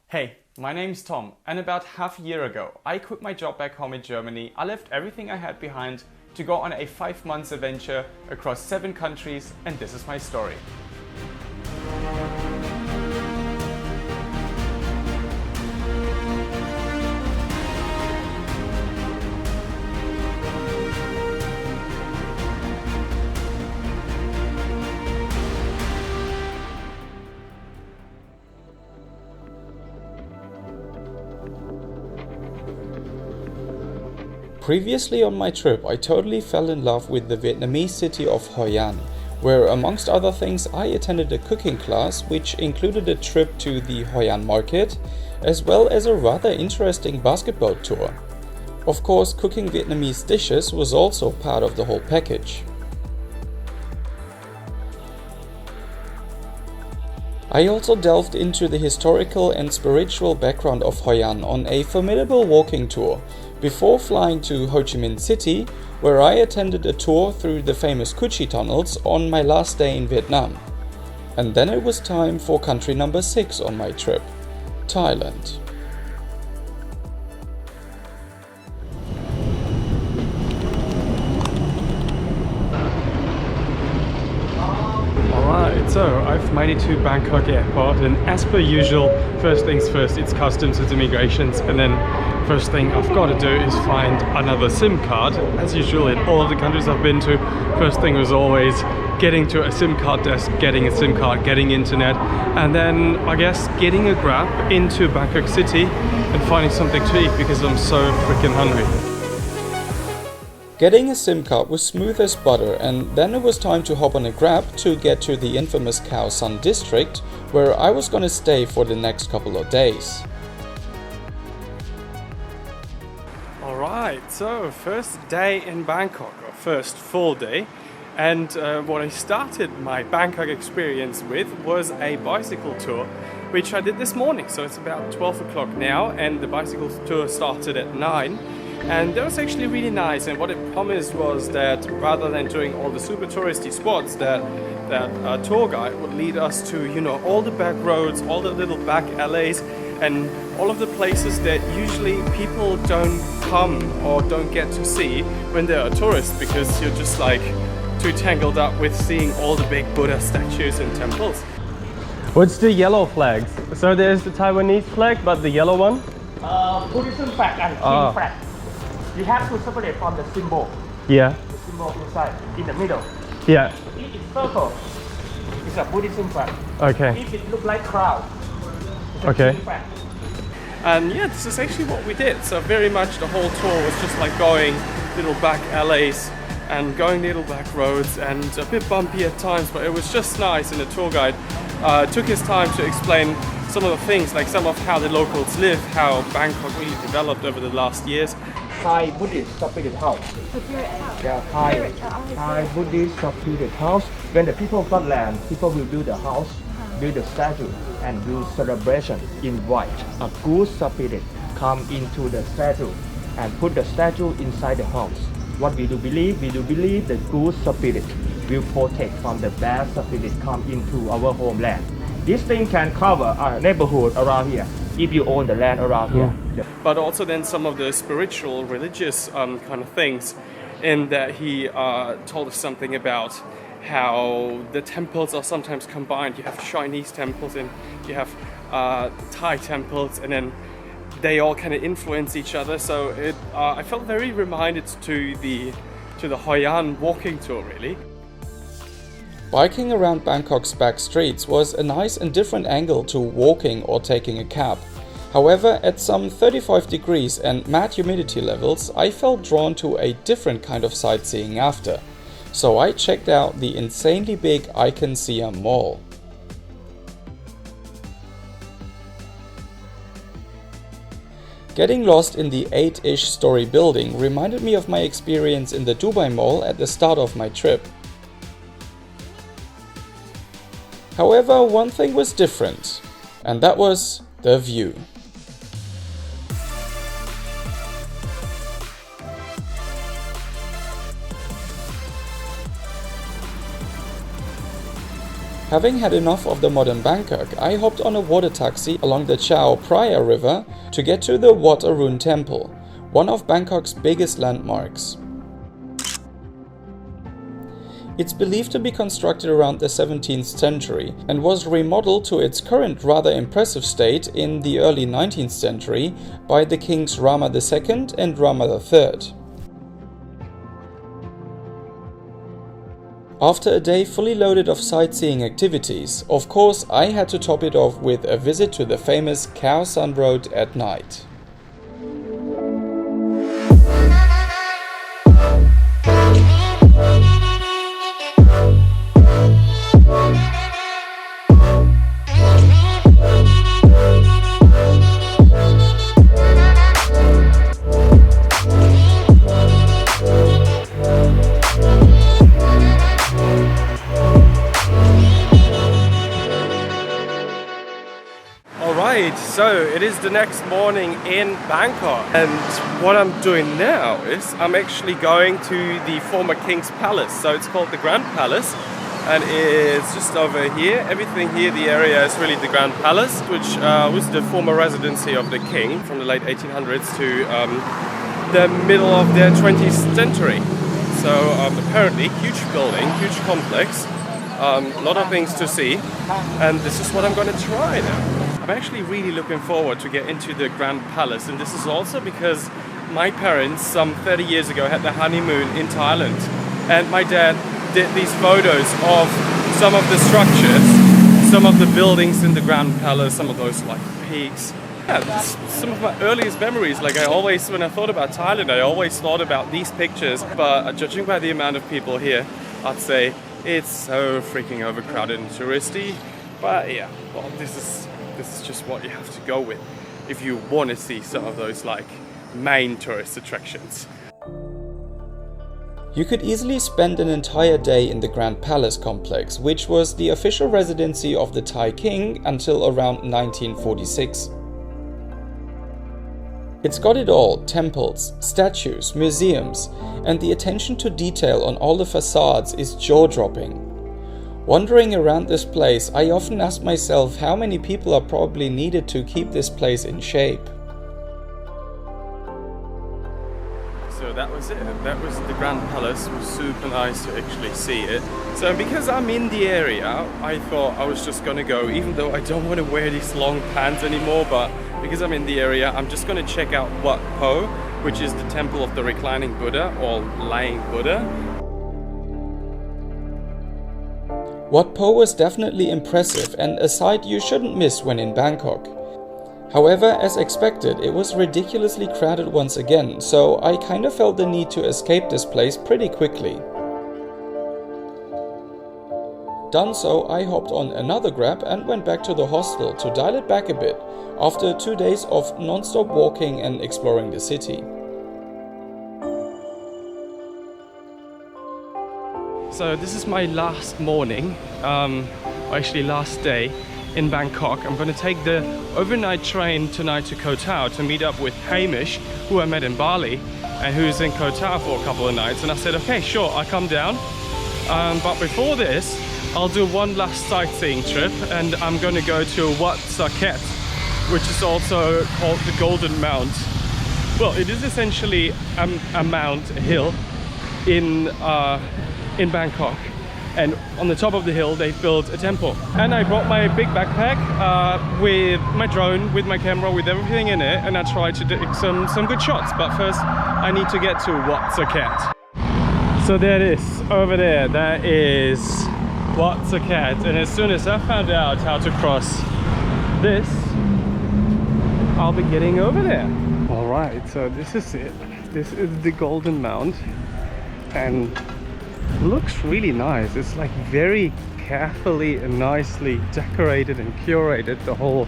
Hey, my name's Tom, and about half a year ago, I quit my job back home in Germany. I left everything I had behind to go on a 5-month adventure across 7 countries, and this is my story. Previously on my trip, I totally fell in love with the Vietnamese city of Hoi An, where amongst other things I attended a cooking class which included a trip to the Hoi An market, as well as a rather interesting basketball tour. Of course, cooking Vietnamese dishes was also part of the whole package. I also delved into the historical and spiritual background of Hoi An on a formidable walking tour, before flying to Ho Chi Minh City, where I attended a tour through the famous Cu Chi tunnels on my last day in Vietnam. And then it was time for country number 6 on my trip, Thailand. Alright, so I've made it to Bangkok airport, and as per usual, first things first, it's customs, it's immigrations, and then first thing I've got to do is find another SIM card. As usual in all of the countries I've been to, first thing was always getting to a SIM card desk, getting a SIM card, getting internet, and then I guess getting a Grab into Bangkok City and finding something to eat because I'm so freaking hungry. Getting a SIM card was smooth as butter, and then it was time to hop on a Grab to get to the infamous Khao San district, where I was gonna stay for the next couple of days. Alright, so first day in Bangkok, or first full day, and what I started my Bangkok experience with was a bicycle tour, which I did this morning. So it's about 12 o'clock now, and the bicycle tour started at 9. And that was actually really nice, and what it promised was that rather than doing all the super touristy spots, that tour guide would lead us to, you know, all the back roads, all the little back alleys, and all of the places that usually people don't come or don't get to see when they're a tourist, because you're just like too tangled up with seeing all the big Buddha statues and temples. What's the yellow flags? So there's the Taiwanese flag, but the yellow one? Buddhism flag and King flag. You have to separate from the symbol. Yeah. The symbol inside, in the middle. Yeah. If it's circle, it's a Buddhism flag. Okay. If it looks like crown, it's a Okay. King flag. And yeah, this is actually what we did. So very much the whole tour was just like going little back alleys and going little back roads, and a bit bumpy at times, but it was just nice. And the tour guide took his time to explain some of the things, like some of how the locals live, how Bangkok really developed over the last years. Thai Buddhist spirit house. Yeah, Thai Buddhist spirit house. When the people got land, people will build a house, build a statue, and do celebration. Invite a good spirit come into the statue and put the statue inside the house. What we do believe? We do believe the good spirit will protect from the bad spirit come into our homeland. This thing can cover our neighborhood around here if you own the land around here. But also then some of the spiritual, religious kind of things, in that he told us something about how the temples are sometimes combined. You have Chinese temples and you have Thai temples, and then they all kind of influence each other. So I felt very reminded to the Hoi An walking tour, really. Biking around Bangkok's back streets was a nice and different angle to walking or taking a cab. However, at some 35 degrees and mad humidity levels, I felt drawn to a different kind of sightseeing after. So I checked out the insanely big Icon Siam mall. Getting lost in the 8-ish story building reminded me of my experience in the Dubai Mall at the start of my trip. However, one thing was different, and that was the view. Having had enough of the modern Bangkok, I hopped on a water taxi along the Chao Phraya River to get to the Wat Arun temple, one of Bangkok's biggest landmarks. It's believed to be constructed around the 17th century and was remodeled to its current rather impressive state in the early 19th century by the kings Rama II and Rama III. After a day fully loaded of sightseeing activities, of course I had to top it off with a visit to the famous Khao San road at night. So it is the next morning in Bangkok, and what I'm doing now is I'm actually going to the former King's Palace. So it's called the Grand Palace, and it's just over here. Everything here, the area is really the Grand Palace, which was the former residency of the king from the late 1800s to the middle of the 20th century. So apparently huge building, huge complex, a lot of things to see, and this is what I'm going to try now. I'm actually really looking forward to get into the Grand Palace, and this is also because my parents some 30 years ago had their honeymoon in Thailand, and my dad did these photos of some of the structures, some of the buildings in the Grand Palace, some of those like peaks. Yeah, that's some of my earliest memories. Like when I thought about Thailand, I always thought about these pictures, but judging by the amount of people here, I'd say it's so freaking overcrowded and touristy. But yeah, well, this is just what you have to go with if you want to see some of those like main tourist attractions. You could easily spend an entire day in the Grand Palace complex, which was the official residency of the Thai king until around 1946. It's got it all: temples, statues, museums, and the attention to detail on all the facades is jaw-dropping. Wandering around this place, I often ask myself how many people are probably needed to keep this place in shape. So that was it. That was the Grand Palace. It was super nice to actually see it. So because I'm in the area, I thought I was just gonna go, even though I don't want to wear these long pants anymore, but because I'm in the area, I'm just gonna check out Wat Pho, which is the temple of the reclining Buddha or lying Buddha. Wat Pho was definitely impressive and a sight you shouldn't miss when in Bangkok. However, as expected, it was ridiculously crowded once again, so I kind of felt the need to escape this place pretty quickly. Done so, I hopped on another Grab and went back to the hostel to dial it back a bit after 2 days of non-stop walking and exploring the city. So this is my last morning, actually last day in Bangkok. I'm going to take the overnight train tonight to Koh Tao to meet up with Hamish, who I met in Bali and who's in Koh Tao for a couple of nights. And I said, okay, sure, I'll come down. But before this, I'll do one last sightseeing trip, and I'm going to go to Wat Saket, which is also called the Golden Mount. Well, it is essentially a mount, a hill in Bangkok, and on the top of the hill they built a temple. And I brought my big backpack with my drone, with my camera, with everything in it, and I tried to take some good shots. But first I need to get to Wat Saket. So there it is, over there, that is Wat Saket. And as soon as I found out how to cross this, I'll be getting over there. Alright, so this is it. This is the Golden Mount, and looks really nice. It's like very carefully and nicely decorated and curated, the whole,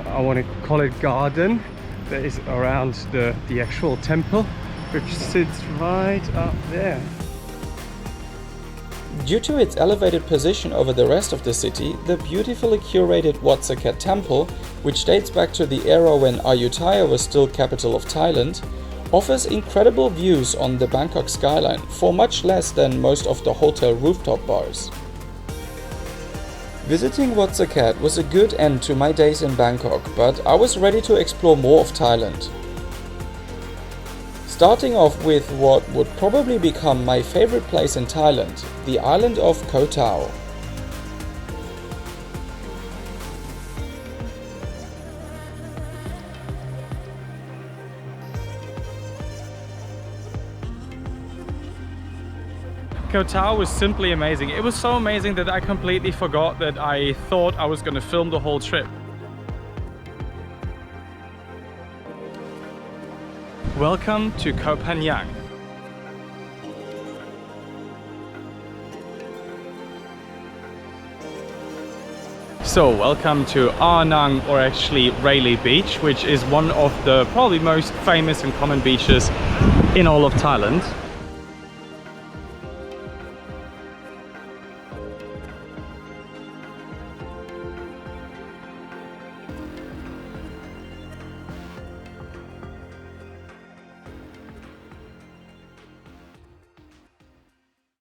I want to call it, garden that is around the actual temple, which sits right up there. Due to its elevated position over the rest of the city, the beautifully curated Wat Saket temple, which dates back to the era when Ayutthaya was still capital of Thailand, offers incredible views on the Bangkok skyline for much less than most of the hotel rooftop bars. Visiting Wat Saket was a good end to my days in Bangkok, but I was ready to explore more of Thailand. Starting off with what would probably become my favorite place in Thailand, the island of Koh Tao. Koh Tao was simply amazing. It was so amazing that I completely forgot that I thought I was going to film the whole trip. Welcome to Koh Phangan. So welcome to Arnang, or actually Railay Beach, which is one of the probably most famous and common beaches in all of Thailand.